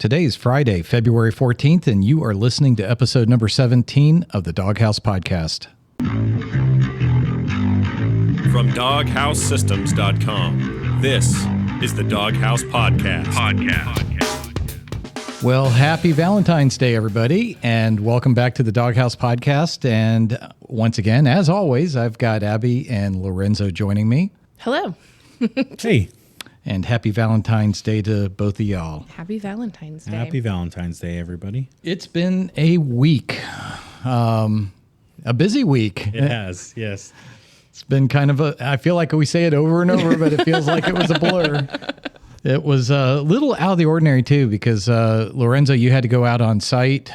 Today is Friday, February 14th, and you are listening to episode number 17 of the DogHouse podcast. From DogHouseSystems.com, this is the DogHouse podcast. Well, happy Valentine's Day, everybody, and welcome back to the DogHouse podcast. And once again, as always, I've got Abby and Lorenzo joining me. Hello. Hey. And happy Valentine's Day to both of y'all. Happy Valentine's Day. Happy Valentine's Day, everybody. It's been a week, a busy week. It has, yes. It's been kind of I feel like we say it over and over, but it feels like it was a blur. It was a little out of the ordinary, too, because, Lorenzo, you had to go out on site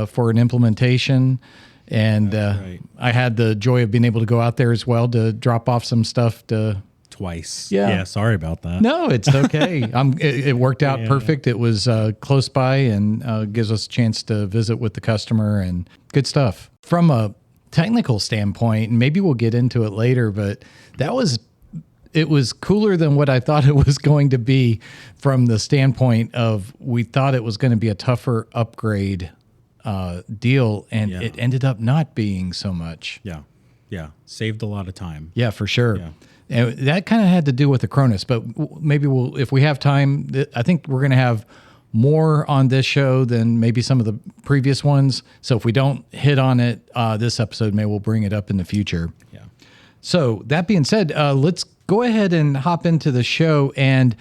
for an implementation. And right. I had the joy of being able to go out there as well to drop off some stuff to... Twice. Yeah. Sorry about that. No, it's okay. It worked out perfect. It was close by and gives us a chance to visit with the customer and good stuff. From a technical standpoint, and maybe we'll get into it later, but it was cooler than what I thought it was going to be from the standpoint of we thought it was going to be a tougher upgrade deal, and it ended up not being so much. Yeah. Saved a lot of time. Yeah, for sure. Yeah. And that kind of had to do with the Cronus, but maybe if we have time, I think we're going to have more on this show than maybe some of the previous ones. So if we don't hit on it this episode, maybe we'll bring it up in the future. Yeah. So that being said, let's go ahead and hop into the show. And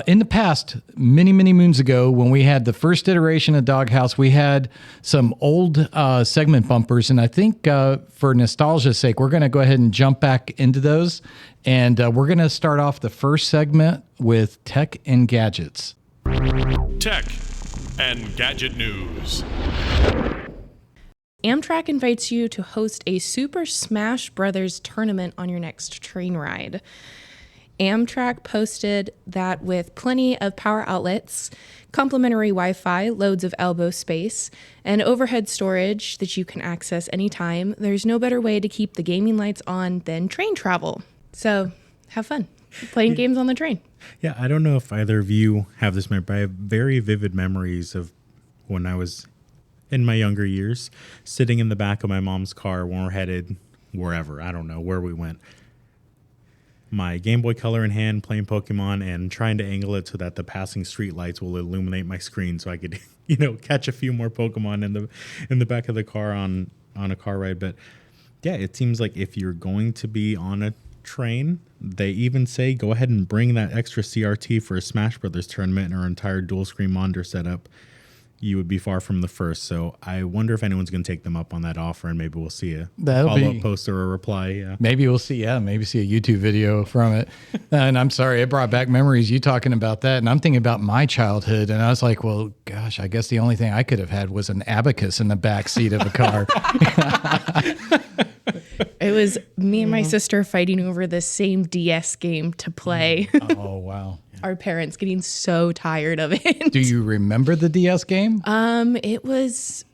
in the past, many, many moons ago, when we had the first iteration of DogHouse, we had some old segment bumpers. And I think for nostalgia's sake, we're going to go ahead and jump back into those. And we're going to start off the first segment with Tech and Gadgets. Tech and Gadget News. Amtrak invites you to host a Super Smash Brothers tournament on your next train ride. Amtrak posted that with plenty of power outlets, complimentary Wi-Fi, loads of elbow space, and overhead storage that you can access anytime, there's no better way to keep the gaming lights on than train travel. So have fun playing games on the train. Yeah, I don't know if either of you have this memory, but I have very vivid memories of when I was in my younger years, sitting in the back of my mom's car when we're headed wherever. I don't know where we went. My Game Boy Color in hand, playing Pokemon, and trying to angle it so that the passing street lights will illuminate my screen so I could, catch a few more Pokemon in the back of the car on a car ride. But yeah, it seems like if you're going to be on a train, they even say go ahead and bring that extra CRT for a Smash Brothers tournament or entire dual screen monitor setup. You would be far from the first. So I wonder if anyone's going to take them up on that offer, and maybe we'll see a follow-up post or a reply. Yeah. Maybe we'll see. Yeah, maybe see a YouTube video from it. And I'm sorry, it brought back memories. You talking about that, and I'm thinking about my childhood, and I was like, well, gosh, I guess the only thing I could have had was an abacus in the back seat of a car. It was me and my sister fighting over the same DS game to play. Oh, wow. Our parents getting so tired of it. Do you remember the DS game? It was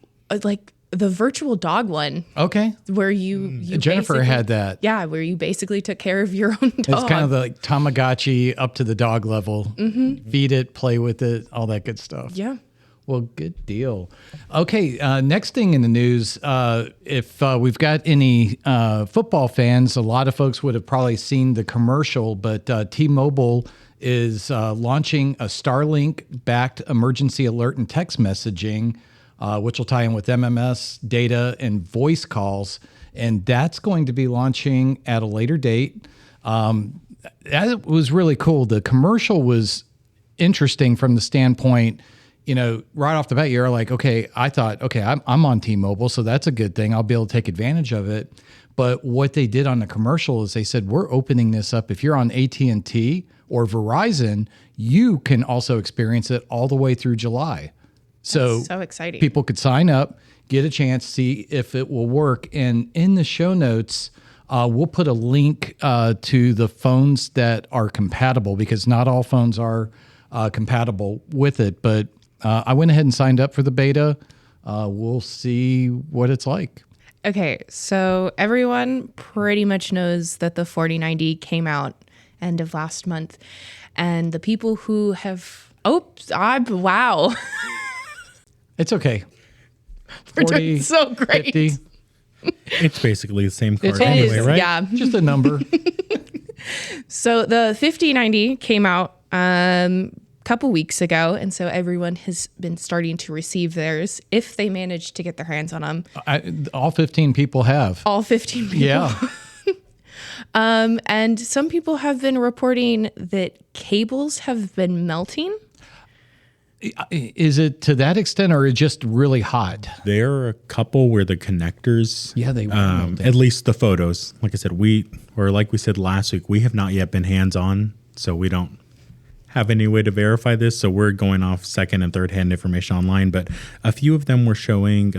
like the virtual dog one. Okay. Where you Jennifer had that. Yeah, where you basically took care of your own dog. It's kind of the like Tamagotchi up to the dog level. Mm-hmm. Feed it, play with it, all that good stuff. Yeah. Well, good deal. Okay, next thing in the news, if we've got any football fans, a lot of folks would have probably seen the commercial, but T-Mobile is launching a Starlink-backed emergency alert and text messaging, which will tie in with MMS data and voice calls, and that's going to be launching at a later date. That was really cool. The commercial was interesting from the standpoint, right off the bat, you're like, okay, I thought, okay, I'm on T-Mobile, so that's a good thing. I'll be able to take advantage of it. But what they did on the commercial is they said, we're opening this up. If you're on AT&T or Verizon, you can also experience it all the way through July. So exciting. People could sign up, get a chance, see if it will work. And in the show notes, we'll put a link to the phones that are compatible, because not all phones are compatible with it. But I went ahead and signed up for the beta. We'll see what it's like. Okay, so everyone pretty much knows that the 4090 came out end of last month. And the people who have Oops. Wow. It's okay. We're doing so great. 50. It's basically the same card It's anyway, almost- right? Yeah. Just a number. So the 5090 came out couple weeks ago, and so everyone has been starting to receive theirs if they manage to get their hands on them. All 15 people have. All 15 people. Yeah. And some people have been reporting that cables have been melting. Is it to that extent, or is it just really hot? There are a couple where the connectors, Yeah, they were melting. at least the photos, like I said, like we said last week, we have not yet been hands-on, so we don't have any way to verify this. So we're going off second and third hand information online, but a few of them were showing,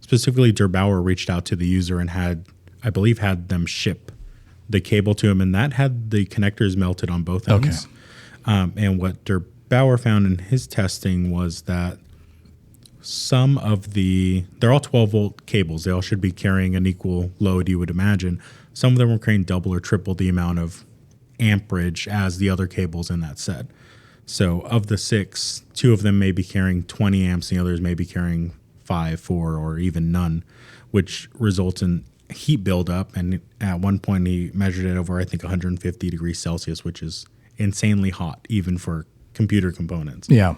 specifically Derbauer reached out to the user and had them ship the cable to him, and that had the connectors melted on both ends. And what Derbauer found in his testing was that they're all 12-volt cables. They all should be carrying an equal load, you would imagine. Some of them were carrying double or triple the amount of amperage as the other cables in that set. So of the 6, 2 of them may be carrying 20 amps, and the others may be carrying 5, 4, or even none, which results in heat buildup. And at one point he measured it over, I think, 150 degrees Celsius, which is insanely hot, even for computer components. Yeah.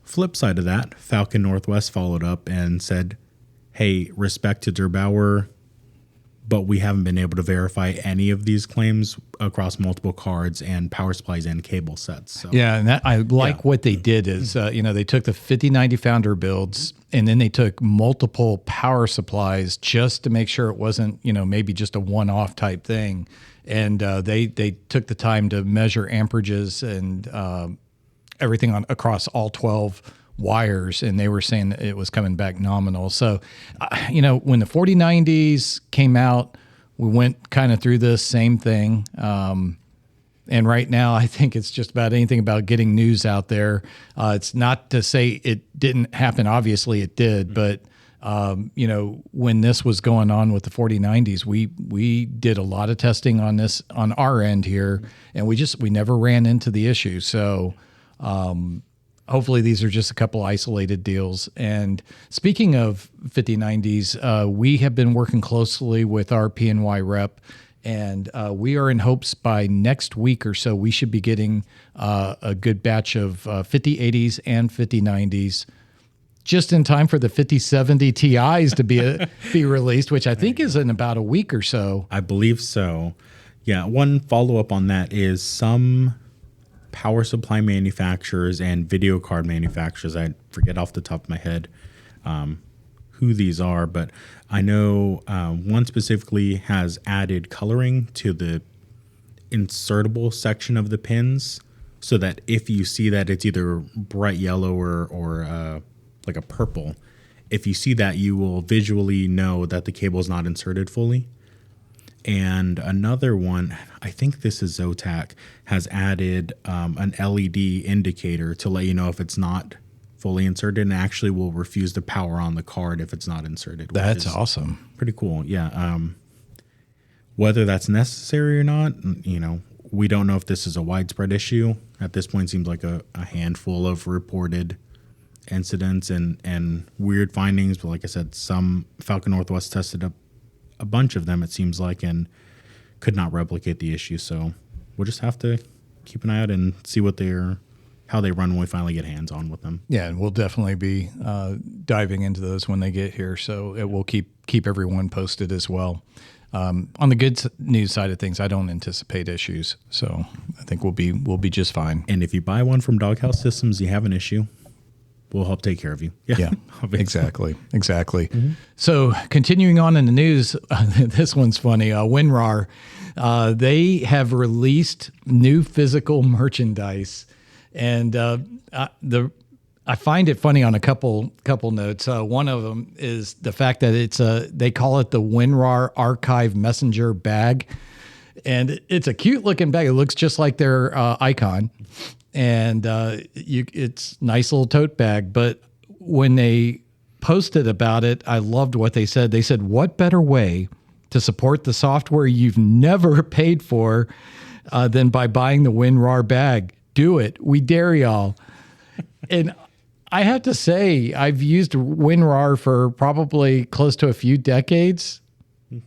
Flip side of that, Falcon Northwest followed up and said, hey, respect to Derbauer, but we haven't been able to verify any of these claims across multiple cards and power supplies and cable sets. So. Yeah, and I like what they did is, they took the 5090 Founder builds, and then they took multiple power supplies just to make sure it wasn't, maybe just a one-off type thing. And they took the time to measure amperages and everything across all 12 wires, and they were saying that it was coming back nominal. So, when the 4090s came out, we went kind of through this same thing. And right now, I think it's just about anything about getting news out there. It's not to say it didn't happen. Obviously, it did. But, when this was going on with the 4090s, we did a lot of testing on this on our end here, and we never ran into the issue. So, hopefully these are just a couple isolated deals. And speaking of 5090s, we have been working closely with our PNY rep, and we are in hopes by next week or so we should be getting a good batch of 5080s and 5090s just in time for the 5070 Ti's to be released, which I think is in about a week or so. I believe so. Yeah, one follow-up on that is some power supply manufacturers and video card manufacturers, I forget off the top of my head who these are, but I know one specifically has added coloring to the insertable section of the pins so that if you see that it's either bright yellow or like a purple, if you see that, you will visually know that the cable is not inserted fully. And another one, I think this is Zotac, has added an LED indicator to let you know if it's not fully inserted, and actually will refuse to power on the card if it's not inserted. That's awesome. Pretty cool. Yeah. Whether that's necessary or not, we don't know if this is a widespread issue. At this point, it seems like a handful of reported incidents and weird findings. But like I said, some Falcon Northwest tested a bunch of them, it seems like, and could not replicate the issue. So we'll just have to keep an eye out and see how they run when we finally get hands on with them. Yeah, and we'll definitely be diving into those when they get here. So it will keep everyone posted as well. On the good news side of things, I don't anticipate issues. So I think we'll be just fine. And if you buy one from DogHouse Systems, you have an issue, we'll help take care of you. Yeah, exactly. Mm-hmm. So continuing on in the news, this one's funny. WinRAR, they have released new physical merchandise, and I find it funny on a couple notes. One of them is the fact that they call it the WinRAR Archive Messenger bag, and it's a cute looking bag. It looks just like their icon. And it's nice little tote bag. But when they posted about it, I loved what they said. They said, what better way to support the software you've never paid for than by buying the WinRAR bag? Do it. We dare y'all. And I have to say, I've used WinRAR for probably close to a few decades.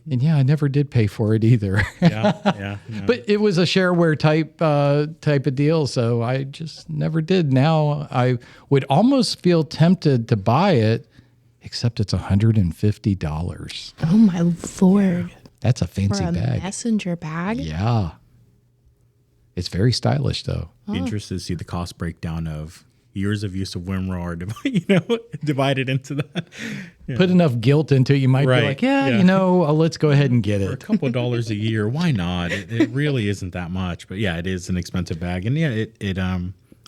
And yeah, I never did pay for it either. Yeah. No. But it was a shareware type of deal, so I just never did. Now I would almost feel tempted to buy it, except it's $150. Oh my Lord. That's a For fancy a bag. messenger bag? Yeah. It's very stylish, though. Be interested to see the cost breakdown of years of use of WinRAR, divided into that. Yeah. Put enough guilt into it, you might Right. be like, yeah, Yeah. let's go ahead and get For a it. couple of dollars a year, why not? It really isn't that much, but yeah, it is an expensive bag, and yeah,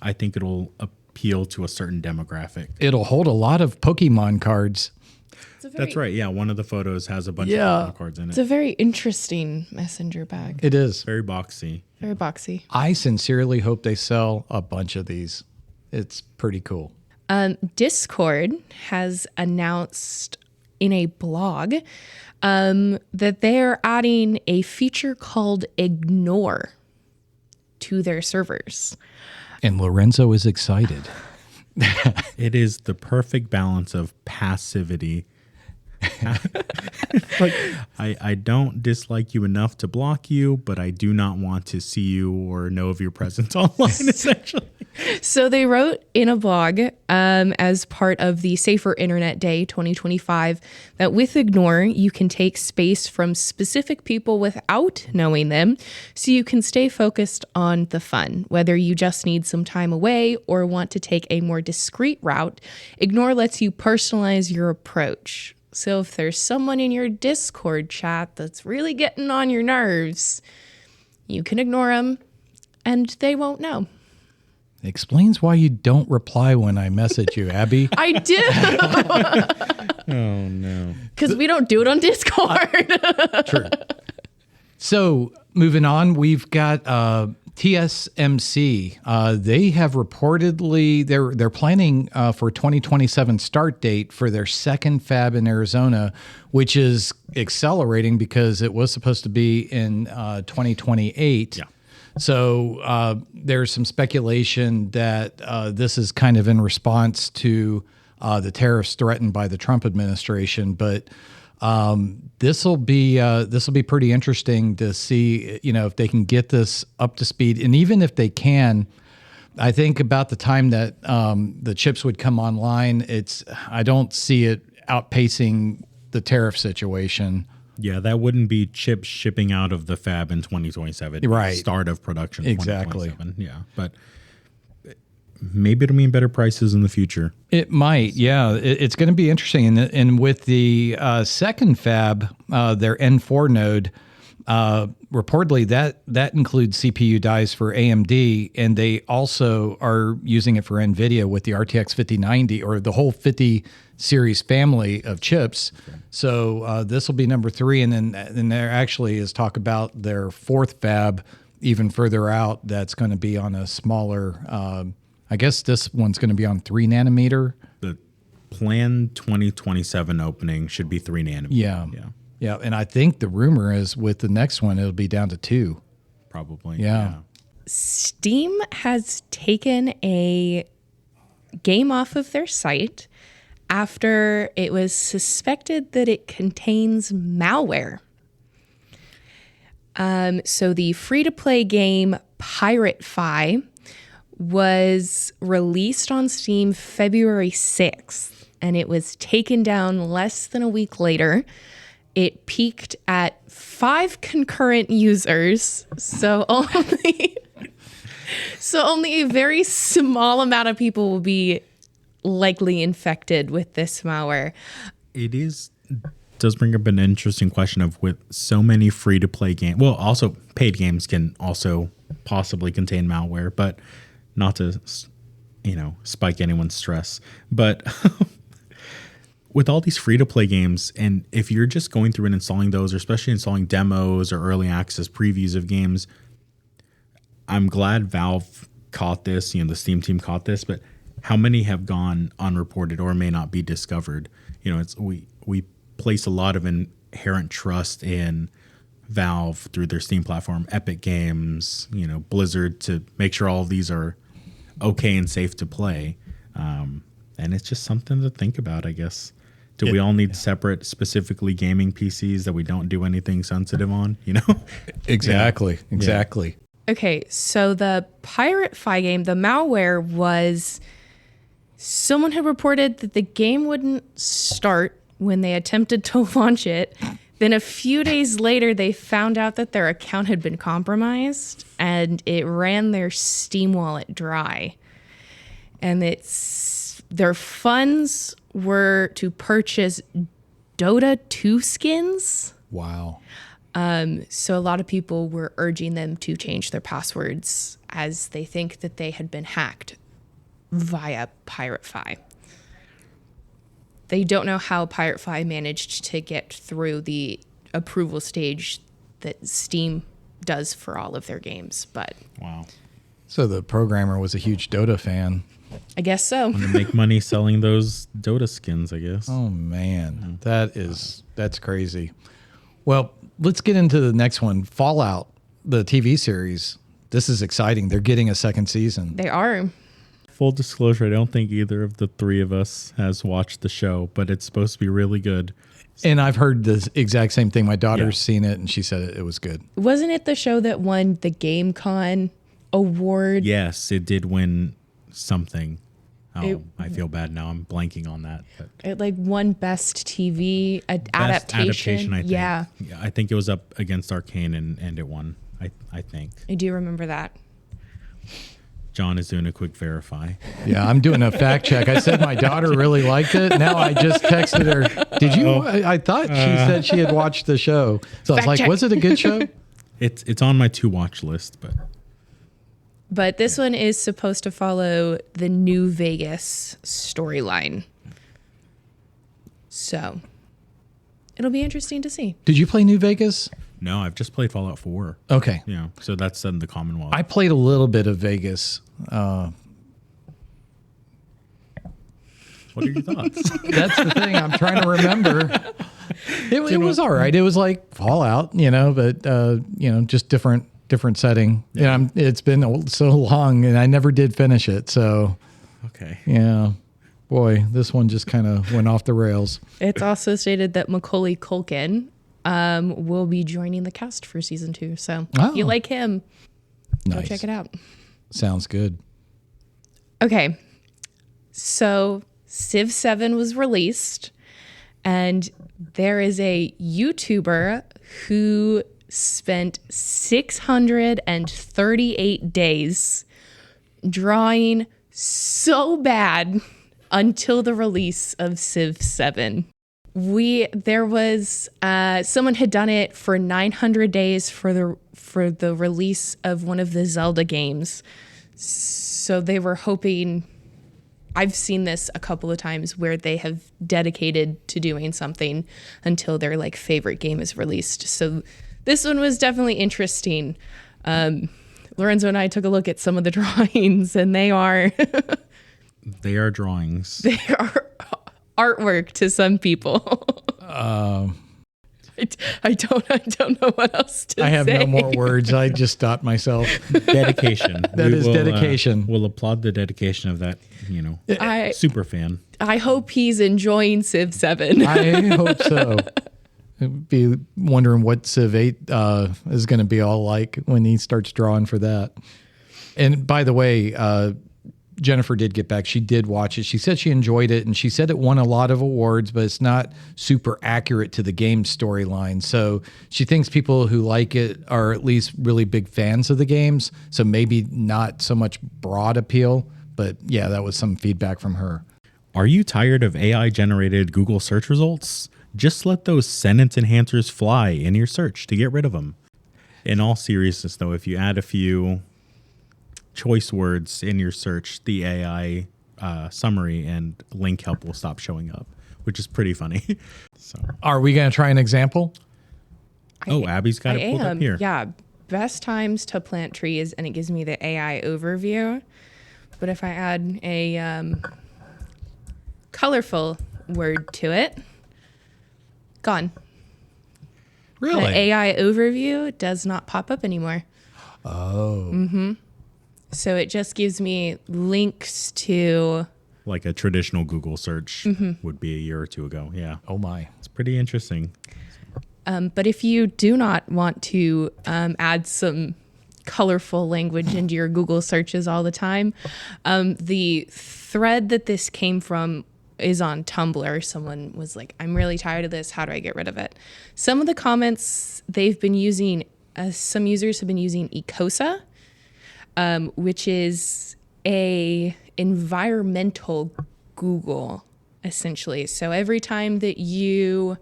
I think it'll appeal to a certain demographic. It'll hold a lot of Pokemon cards. That's right. Yeah, one of the photos has a bunch Yeah. of Pokemon cards in It's it. a very interesting messenger bag. It is. Very boxy. Very boxy. I sincerely hope they sell a bunch of these. It's pretty cool. Discord has announced in a blog that they're adding a feature called Ignore to their servers. And Lorenzo is excited. It is the perfect balance of passivity. Like, I don't dislike you enough to block you, but I do not want to see you or know of your presence online, essentially. So they wrote in a blog as part of the Safer Internet Day 2025 that with Ignore, you can take space from specific people without knowing them, so you can stay focused on the fun. Whether you just need some time away or want to take a more discreet route, Ignore lets you personalize your approach. So if there's someone in your Discord chat that's really getting on your nerves, you can ignore them and they won't know. Explains why you don't reply when I message you, Abby. I do. Oh, no. Because we don't do it on Discord. True. So moving on, we've got TSMC. They have reportedly they're planning for 2027 start date for their second fab in Arizona, which is accelerating because it was supposed to be in 2028. Yeah. So there's some speculation that this is kind of in response to the tariffs threatened by the Trump administration, but this will be pretty interesting to see, if they can get this up to speed, and even if they can, I think about the time that the chips would come online, I don't see it outpacing the tariff situation. Yeah, that wouldn't be chips shipping out of the fab in 2027. Right. Start of production. Exactly. 2027. Yeah, but maybe it'll mean better prices in the future. It might, yeah. It's going to be interesting. And with the second fab, their N4 node, reportedly that includes CPU dies for AMD, and they also are using it for NVIDIA with the RTX 5090 or the whole 50 series family of chips. So this will be number 3. And then there actually is talk about their fourth fab even further out that's going to be on a smaller, I guess this one's going to be on 3 nanometer. The planned 2027 opening should be 3 nanometers. Yeah. And I think the rumor is with the next one, it'll be down to 2. Probably. Yeah. Steam has taken a game off of their site after it was suspected that it contains malware. So the free-to-play game Pirate Fi was released on Steam February 6th, and it was taken down less than a week later. It peaked at 5 concurrent users, so only a very small amount of people will be likely infected with this malware. It does bring up an interesting question of with so many free-to-play games. Well, also paid games can also possibly contain malware, but not to, spike anyone's stress. But with all these free-to-play games, and if you're just going through and installing those, or especially installing demos or early access previews of games, I'm glad Valve caught this, the Steam team caught this, but how many have gone unreported or may not be discovered? We place a lot of inherent trust in Valve through their Steam platform, Epic Games, Blizzard, to make sure all of these are okay and safe to play. And it's just something to think about, I guess. Do we all need separate, specifically gaming PCs that we don't do anything sensitive on? Exactly. Okay, so the Pirate Fi game, the malware was, someone had reported that the game wouldn't start when they attempted to launch it. Then a few days later, they found out that their account had been compromised and it ran their Steam wallet dry. And their funds were to purchase Dota 2 skins. Wow. So a lot of people were urging them to change their passwords as they think that they had been hacked via Pirate Fi. They don't know how Pirate Fi managed to get through the approval stage that Steam does for all of their games, but Wow. So the programmer was a huge Dota fan. I guess so. To make money selling those Dota skins, I guess. Oh man, that's crazy. Well, let's get into the next one. Fallout, the TV series. This is exciting. They're getting a second season. They are. Full disclosure, I don't think either of the three of us has watched the show, but it's supposed to be really good. And I've heard the exact same thing. My daughter's seen it, and she said it was good. Wasn't it the show that won the GameCon award? Yes, it did win something. I feel bad now. I'm blanking on that. But It like won Best TV Best adaptation. I think. Yeah, I think it was up against Arcane and it won. I think. I do remember that. John is doing a quick verify. Yeah, I'm doing a fact check. I said my daughter really liked it. Now I just texted her. Did you? I thought she said she had watched the show. So I was Fact like, check. was it a good show? It's on my to watch list, but But this one is supposed to follow the New Vegas storyline. So it'll be interesting to see. Did you play New Vegas? no, I've just played Fallout 4. Okay. Yeah, so that's in the Commonwealth. I played a little bit of Vegas. What are your thoughts? That's the thing. I'm trying to remember. It was all right. It was like Fallout, but just different setting. Yeah, it's been so long, and I never did finish it. So, Okay. yeah, boy, this one just kind of went off the rails. It's also stated that Macaulay Culkin will be joining the cast for season 2. So if you like him, go Nice. check it out. Sounds good. Okay, so Civ 7 was released, and there is a YouTuber who spent 638 days drawing so bad until the release of Civ 7. There was someone had done it for 900 days for the release of one of the Zelda games. So they were hoping. I've seen this a couple of times where they have dedicated to doing something until their favorite game is released. So this one was definitely interesting. Lorenzo and I took a look at some of the drawings, and they are They are drawings. they are artwork to some people. I don't know what else to say. I have no more words. I just stopped myself. Dedication. That is dedication. We'll applaud the dedication of that, super fan. I hope he's enjoying Civ 7. I hope so. Be wondering what Civ 8 is going to be all like when he starts drawing for that. And by the way, Jennifer did get back. She did watch it. She said she enjoyed it, and she said it won a lot of awards, but it's not super accurate to the game storyline. So she thinks people who like it are at least really big fans of the games. So maybe not so much broad appeal, but yeah, that was some feedback from her. Are you tired of AI-generated Google search results? Just let those sentence enhancers fly in your search to get rid of them. In all seriousness, though, if you add a few choice words in your search, the AI summary and link help will stop showing up, which is pretty funny. So, Are we going to try an example? Abby's got it pulled up here. Yeah, best times to plant trees, and it gives me the AI overview. But if I add a colorful word to it, gone. Really? The AI overview does not pop up anymore. Oh. So it just gives me links to... Like a traditional Google search would be a year or two ago. Yeah. Oh, my. It's pretty interesting. But if you do not want to add some colorful language into your Google searches all the time, the thread that this came from is on Tumblr. Someone was like, I'm really tired of this. How do I get rid of it? Some of the comments they've been using, some users have been using Ecosa, which is a environmental Google, essentially. So every time that you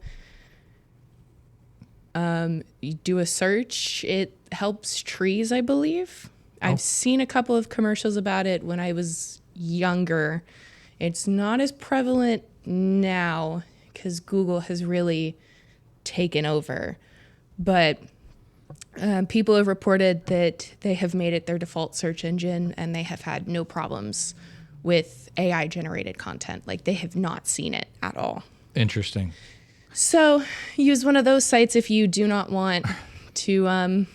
do a search, it helps trees, I believe. I've seen a couple of commercials about it when I was younger. It's not as prevalent now because Google has really taken over. But people have reported that they have made it their default search engine and they have had no problems with AI-generated content. Like, they have not seen it at all. Interesting. So use one of those sites if you do not want to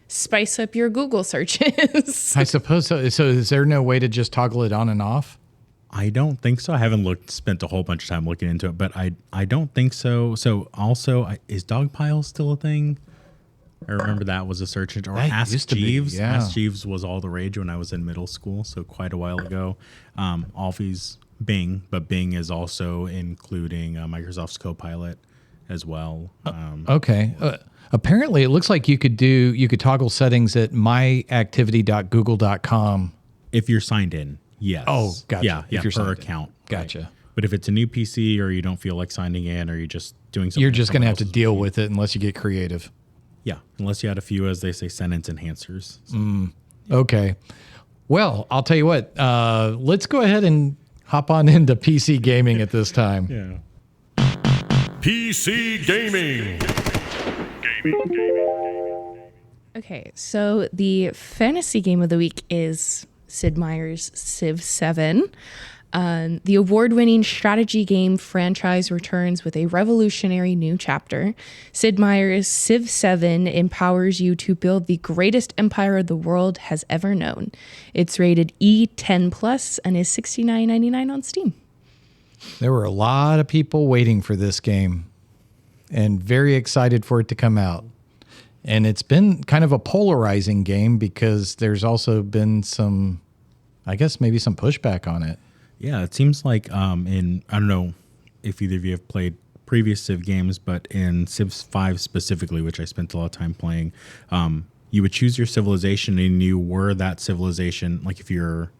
spice up your Google searches. I suppose so. So is there no way to just toggle it on and off? I don't think so. I haven't spent a whole bunch of time looking into it, but I don't think so. So also, is Dogpile still a thing? I remember that was a search engine. Or That Ask used to be, Jeeves. yeah. Ask Jeeves was all the rage when I was in middle school, so quite a while ago. Alfie's Bing, but Bing is also including Microsoft's Copilot as well. Okay. Apparently, it looks like you could toggle settings at myactivity.google.com. If you're signed in, yes. Oh, gotcha. Yeah, If you're per signed in. account. Gotcha. Right. But if it's a new PC or you don't feel like signing in or you're just doing something, You're just going to someone have to else's deal machine. with it unless you get creative. Yeah, unless you had a few, as they say, sentence enhancers. So. Okay. Well, I'll tell you what. Let's go ahead and hop on into PC gaming at this time. Yeah. PC Gaming. Okay, so the fantasy game of the week is Sid Meier's Civ 7. The award-winning strategy game franchise returns with a revolutionary new chapter. Sid Meier's Civ 7 empowers you to build the greatest empire the world has ever known. It's rated E10+ and is $69.99 on Steam. There were a lot of people waiting for this game and very excited for it to come out. And it's been kind of a polarizing game because there's also been some, I guess, maybe some pushback on it. Yeah, it seems like I don't know if either of you have played previous Civ games, but in Civ 5 specifically, which I spent a lot of time playing, you would choose your civilization and you were that civilization. Like if you're,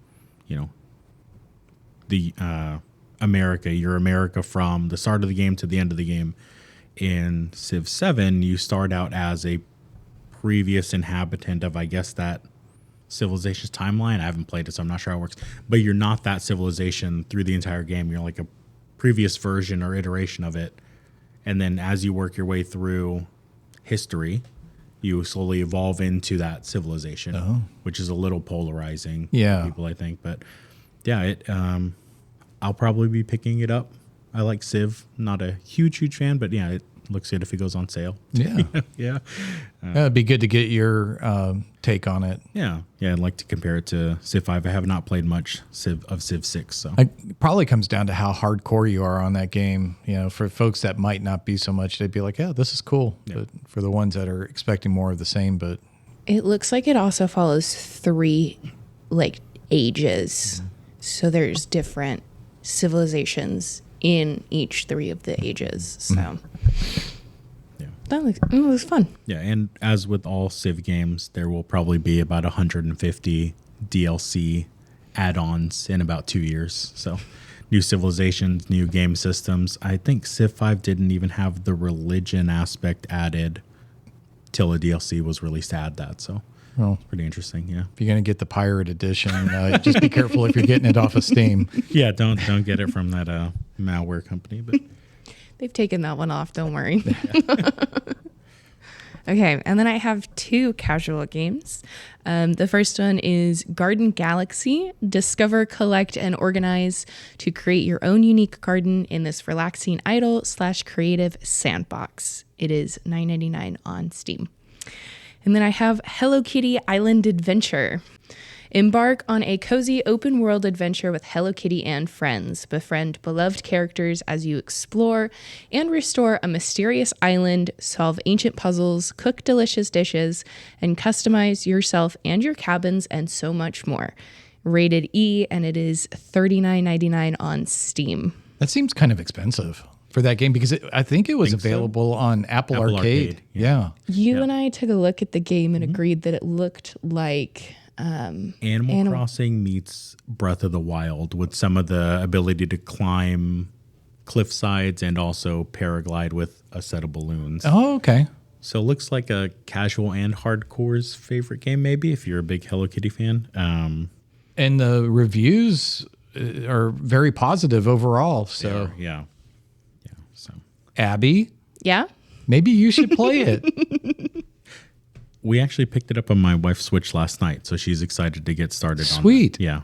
the you're America from the start of the game to the end of the game. In Civ 7, you start out as a previous inhabitant of, I guess, that civilization's timeline. I haven't played it, so I'm not sure how it works. But you're not that civilization through the entire game. You're like a previous version or iteration of it. And then as you work your way through history, you slowly evolve into that civilization, which is a little polarizing Yeah. for people, I think. But yeah, I'll probably be picking it up. I like Civ. Not a huge fan, but yeah, it looks good if it goes on sale. Yeah. Yeah. It'd be good to get your take on it. Yeah. I'd like to compare it to Civ 5. I have not played much of Civ 6. So It probably comes down to how hardcore you are on that game. For folks that might not be so much, they'd be like, yeah, this is cool. Yeah. But for the ones that are expecting more of the same, but It looks like it also follows 3 ages. So there's different civilizations in each 3 of the ages. So yeah. that looks fun. Yeah, and as with all Civ games, there will probably be about 150 DLC add-ons in about 2 years. So new civilizations, new game systems. I think Civ 5 didn't even have the religion aspect added till a DLC was released to add that. So it's pretty interesting, yeah. if you're going to get the pirate edition, just be careful if you're getting it off of Steam. Yeah, don't get it from that malware company. But They've taken that one off, don't worry. Okay, and then I have 2 casual games. The first one is Garden Galaxy. Discover, collect, and organize to create your own unique garden in this relaxing idle/creative sandbox. It is $9.99 on Steam. And then I have Hello Kitty Island Adventure. Embark on a cozy open world adventure with Hello Kitty and friends. Befriend beloved characters as you explore and restore a mysterious island, solve ancient puzzles, cook delicious dishes, and customize yourself and your cabins and so much more. Rated E, and it is $39.99 on Steam. That seems kind of expensive for that game because I think it was available on Apple Arcade. Yeah. You and I took a look at the game and agreed that it looked like Animal Crossing meets Breath of the Wild with some of the ability to climb cliff sides and also paraglide with a set of balloons. Oh, okay. So it looks like a casual and hardcore's favorite game, maybe, if you're a big Hello Kitty fan. And the reviews are very positive overall. So, yeah. So, Abby, Yeah? maybe you should play it. we actually picked it up on my wife's Switch last night, so she's excited to get started on it. Sweet. Yeah.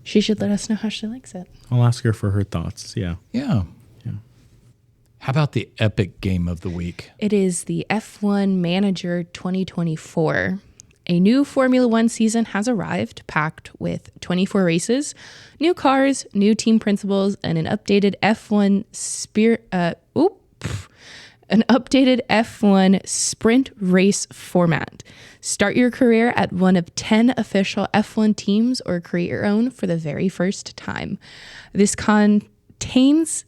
She should let us know how she likes it. I'll ask her for her thoughts. Yeah. How about the epic game of the week? It is the F1 Manager 2024. A new Formula One season has arrived, packed with 24 races, new cars, new team principles, and an updated F1 sprint race format. Start your career at one of 10 official F1 teams or create your own for the very first time. This contains...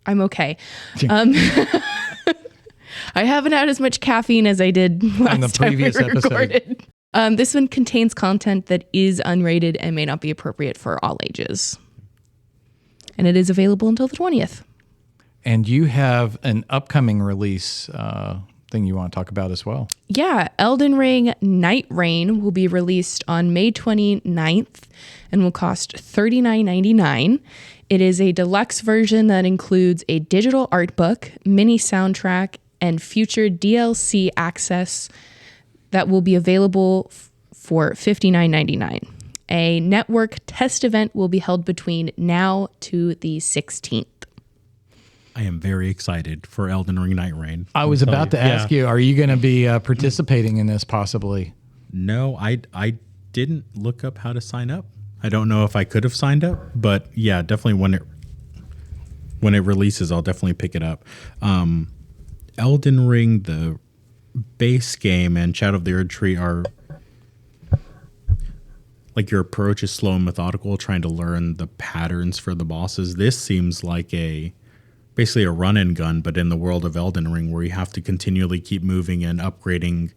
I'm okay. I haven't had as much caffeine as I did last time we recorded. This one contains content that is unrated and may not be appropriate for all ages. And it is available until the 20th. And you have an upcoming release thing you want to talk about as well. Yeah, Elden Ring Night Rain will be released on May 29th and will cost $39.99. It is a deluxe version that includes a digital art book, mini soundtrack, and future DLC access that will be available for $59.99. A network test event will be held between now to the 16th. I am very excited for Elden Ring Night Rain. I was about to ask you, are you going to be participating in this possibly? No, I didn't look up how to sign up. I don't know if I could have signed up, but yeah, definitely when it releases, I'll definitely pick it up. Elden Ring, the base game, and Shadow of the Erd Tree are like your approach is slow and methodical, trying to learn the patterns for the bosses. This seems like basically a run and gun, but in the world of Elden Ring, where you have to continually keep moving and upgrading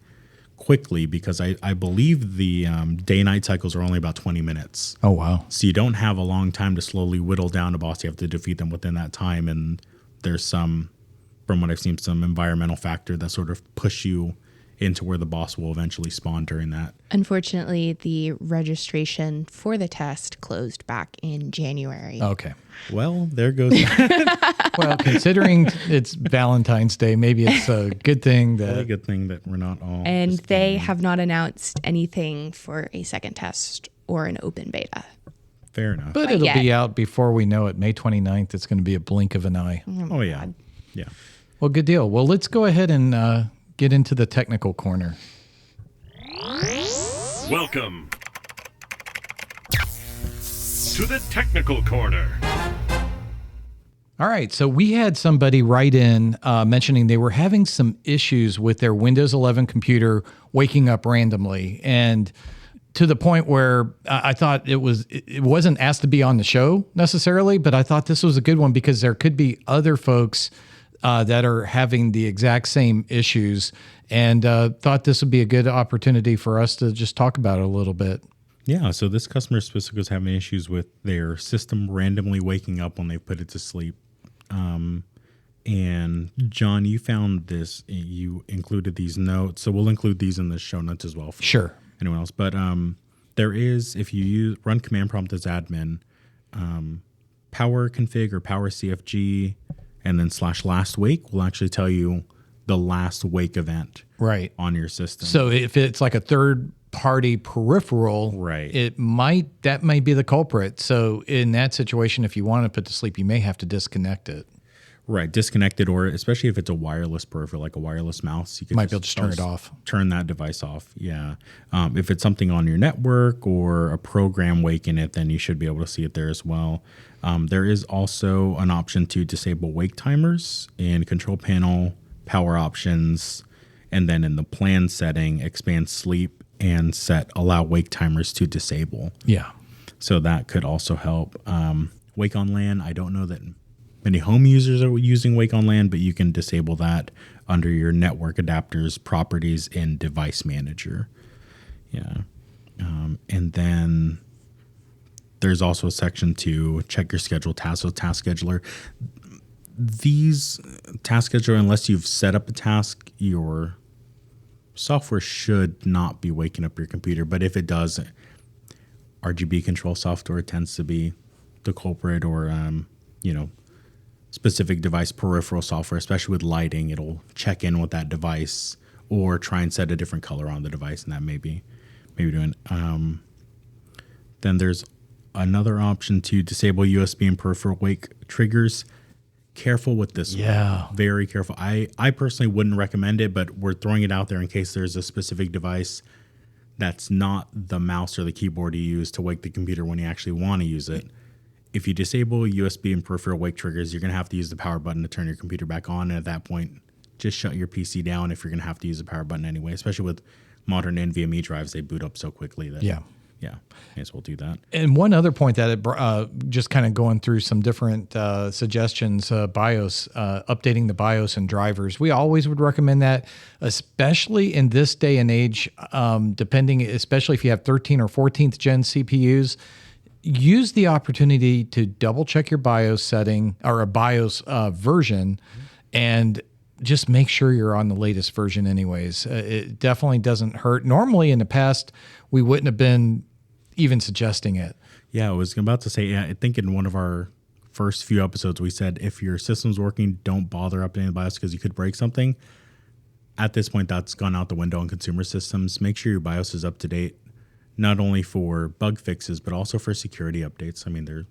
quickly, because I believe the day-night cycles are only about 20 minutes. Oh, wow. So you don't have a long time to slowly whittle down a boss. You have to defeat them within that time, and there's some, from what I've seen, some environmental factor that sort of push you into where the boss will eventually spawn during that. Unfortunately, the registration for the test closed back in January. Okay. Well, there goes that. Well, considering it's Valentine's Day, maybe it's a good thing Really that... good thing that we're not all... And just they kidding. have not announced anything for a second test or an open beta. Fair enough. But it'll be out before we know it. May 29th, it's going to be a blink of an eye. Oh, yeah. Yeah. Well, good deal. Well, let's go ahead and get into the technical corner. Welcome to the Technical Corner. All right, so we had somebody write in mentioning they were having some issues with their Windows 11 computer waking up randomly, and to the point where I thought it wasn't asked to be on the show necessarily, but I thought this was a good one because there could be other folks that are having the exact same issues, and thought this would be a good opportunity for us to just talk about it a little bit. Yeah, so this customer specifically was having issues with their system randomly waking up when they put it to sleep. And John, you found this, you included these notes, so we'll include these in the show notes as well for Sure. anyone else. But there is, if you run command prompt as admin, power config or power CFG, and then /last wake will actually tell you the last wake event right on your system. So if it's like a third party peripheral, Right. that might be the culprit. So in that situation, if you want to put to sleep, you may have to disconnect it. Right, disconnected, or especially if it's a wireless peripheral, like a wireless mouse, you Might be able to turn it off. Turn that device off. Yeah. If it's something on your network or a program waking it, then you should be able to see it there as well. There is also an option to disable wake timers in control panel, power options, and then in the plan setting, expand sleep and allow wake timers to disable. Yeah. So that could also help. Wake on LAN, I don't know that many home users are using Wake on LAN, but you can disable that under your network adapters properties in Device Manager. Yeah. And then there's also a section to check your schedule tasks. So Task Scheduler. These Task Scheduler, unless you've set up a task, your software should not be waking up your computer. But if it does, RGB control software tends to be the culprit, or, specific device peripheral software, especially with lighting. It'll check in with that device or try and set a different color on the device, and that may be doing. Then there's another option to disable USB and peripheral wake triggers. Careful with this one. Very careful. I personally wouldn't recommend it, but we're throwing it out there in case there's a specific device that's not the mouse or the keyboard you use to wake the computer when you actually want to use it. If you disable USB and peripheral wake triggers, you're going to have to use the power button to turn your computer back on. And at that point, just shut your PC down if you're going to have to use the power button anyway, especially with modern NVMe drives. They boot up so quickly that, may as well do that. And one other point that just kind of going through some different suggestions, BIOS, updating the BIOS and drivers. We always would recommend that, especially in this day and age, especially if you have 13 or 14th gen CPUs. Use the opportunity to double check your BIOS setting or a BIOS version, and just make sure you're on the latest version anyways. It definitely doesn't hurt. Normally in the past, we wouldn't have been even suggesting it. Yeah, I was about to say, I think in one of our first few episodes, we said if your system's working, don't bother updating the BIOS because you could break something. At this point, that's gone out the window on consumer systems. Make sure your BIOS is up to date, not only for bug fixes, but also for security updates. I mean, there are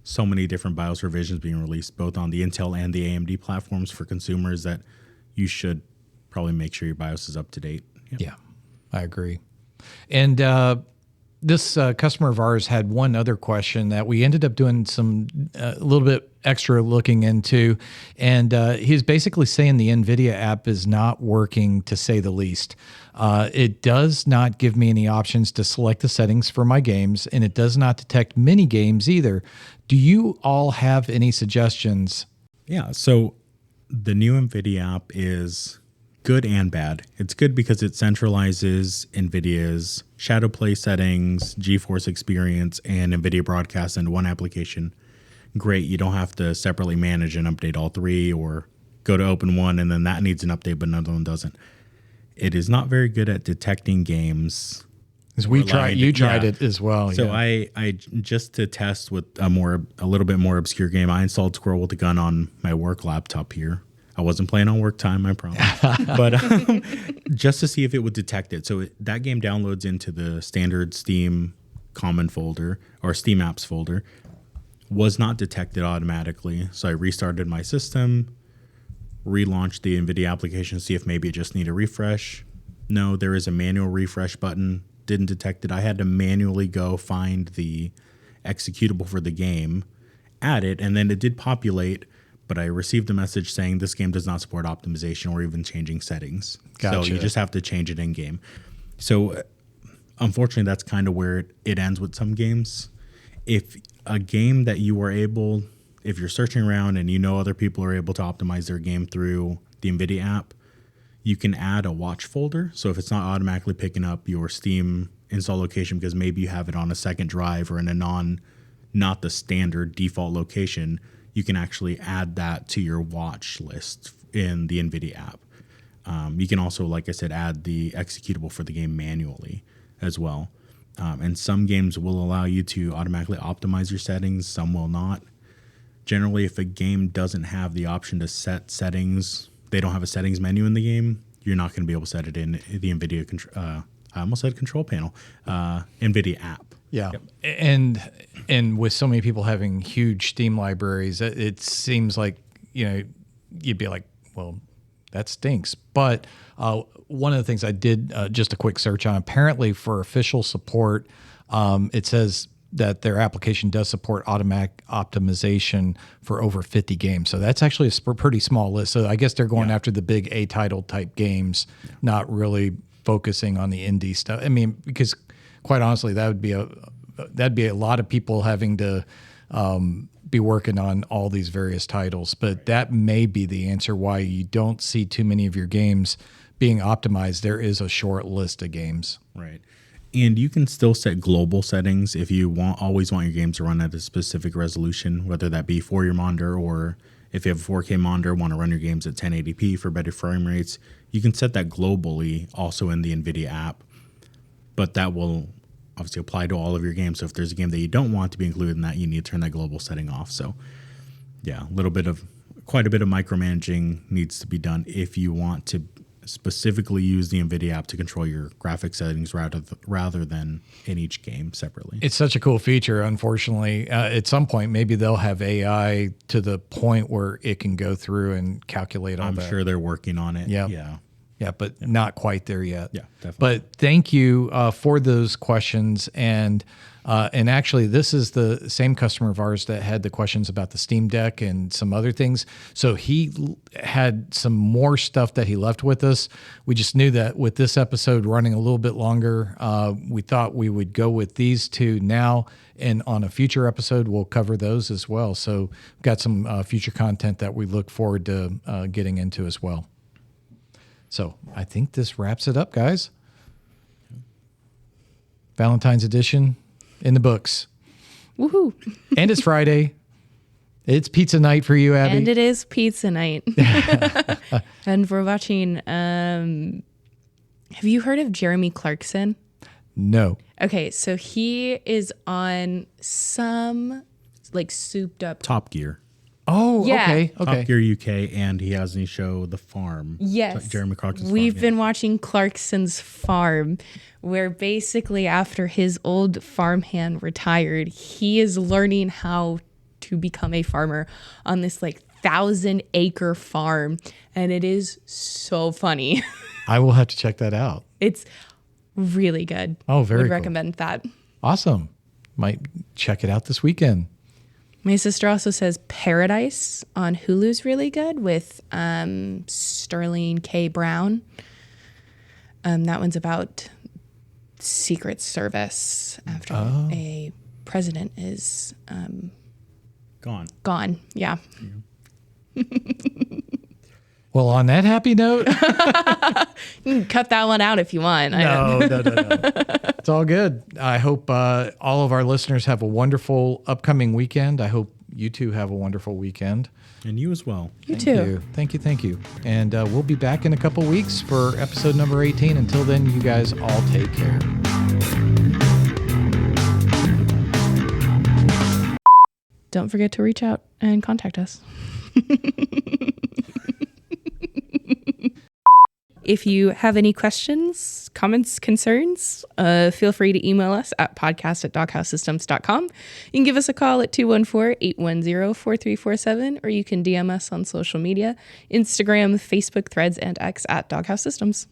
so many different BIOS revisions being released, both on the Intel and the AMD platforms for consumers, that you should probably make sure your BIOS is up to date. Yeah, I agree. And this customer of ours had one other question that we ended up doing a little bit extra looking into. And he's basically saying the NVIDIA app is not working, to say the least. It does not give me any options to select the settings for my games, and it does not detect mini games either. Do you all have any suggestions? Yeah, so the new NVIDIA app is good and bad. It's good because it centralizes NVIDIA's Shadow Play settings, GeForce Experience, and NVIDIA Broadcast into one application. Great, you don't have to separately manage and update all three, or go to open one and then that needs an update but another one doesn't. It is not very good at detecting games. You tried it as well. So I just to test with a little bit more obscure game, I installed Squirrel with a Gun on my work laptop here. I wasn't playing on work time, I promise. But just to see if it would detect it. So that game downloads into the standard Steam common folder or Steam apps folder. Was not detected automatically. So I restarted my system, relaunched the NVIDIA application to see if maybe it just need a refresh. No, there is a manual refresh button. Didn't detect it. I had to manually go find the executable for the game, add it, and then it did populate. But I received a message saying this game does not support optimization or even changing settings. Gotcha. So you just have to change it in game. So unfortunately, that's kind of where it ends with some games. If a game that you are able, if you're searching around and you know other people are able to optimize their game through the NVIDIA app, you can add a watch folder. So if it's not automatically picking up your Steam install location because maybe you have it on a second drive or in a not the standard default location, you can actually add that to your watch list in the NVIDIA app. You can also, like I said, add the executable for the game manually as well. And some games will allow you to automatically optimize your settings. Some will not. Generally, if a game doesn't have the option to set settings they don't have a settings menu in the game, you're not going to be able to set it in the NVIDIA I almost said control panel, NVIDIA app. Yeah. Yep. And with so many people having huge Steam libraries, it seems like, you'd be like, well, that stinks. But one of the things I did just a quick search on, apparently for official support, it says that their application does support automatic optimization for over 50 games. So that's actually a pretty small list. So I guess they're going after the big A title type games, not really focusing on the indie stuff. I mean, because quite honestly, that'd be a lot of people having to be working on all these various titles. But that may be the answer why you don't see too many of your games being optimized. There is a short list of games. Right. And you can still set global settings if you always want your games to run at a specific resolution, whether that be for your monitor or if you have a 4K monitor, want to run your games at 1080p for better frame rates. You can set that globally also in the NVIDIA app, but that will obviously apply to all of your games. So if there's a game that you don't want to be included in that, you need to turn that global setting off. So yeah, quite a bit of micromanaging needs to be done if you want to specifically use the NVIDIA app to control your graphic settings rather than in each game separately. It's such a cool feature. Unfortunately, at some point, maybe they'll have AI to the point where it can go through and calculate all that. I'm sure they're working on it. Yeah, but not quite there yet. Yeah, definitely. But thank you for those questions. And actually, this is the same customer of ours that had the questions about the Steam Deck and some other things. So he had some more stuff that he left with us. We just knew that with this episode running a little bit longer, we thought we would go with these two now. And on a future episode, we'll cover those as well. So we've got some future content that we look forward to getting into as well. So I think this wraps it up, guys. Valentine's edition in the books. Woohoo. And it's Friday. It's pizza night for you, Abby. And it is pizza night. And we're watching, have you heard of Jeremy Clarkson? No. Okay, so he is on some like souped up Top Gear. Oh, Yeah. okay. Top Gear UK, and he has a show, The Farm. Yes. Jeremy Clarkson's We've Farm, been watching Clarkson's Farm, where basically after his old farmhand retired, he is learning how to become a farmer on this like 1,000-acre farm. And it is so funny. I will have to check that out. It's really good. Oh, very Would cool. recommend that. Awesome. Might check it out this weekend. My sister also says Paradise on Hulu's really good with Sterling K. Brown. That one's about Secret Service after a president is Gone. Yeah. Well, on that happy note. You can cut that one out if you want. No. It's all good. I hope all of our listeners have a wonderful upcoming weekend. I hope you two have a wonderful weekend. And you as well. You too. Thank you. And we'll be back in a couple weeks for episode number 18. Until then, you guys all take care. Don't forget to reach out and contact us. If you have any questions, comments, concerns, feel free to email us at podcast@doghousesystems.com. You can give us a call at 214-810-4347, or you can DM us on social media, Instagram, Facebook, Threads, and X at Doghouse Systems.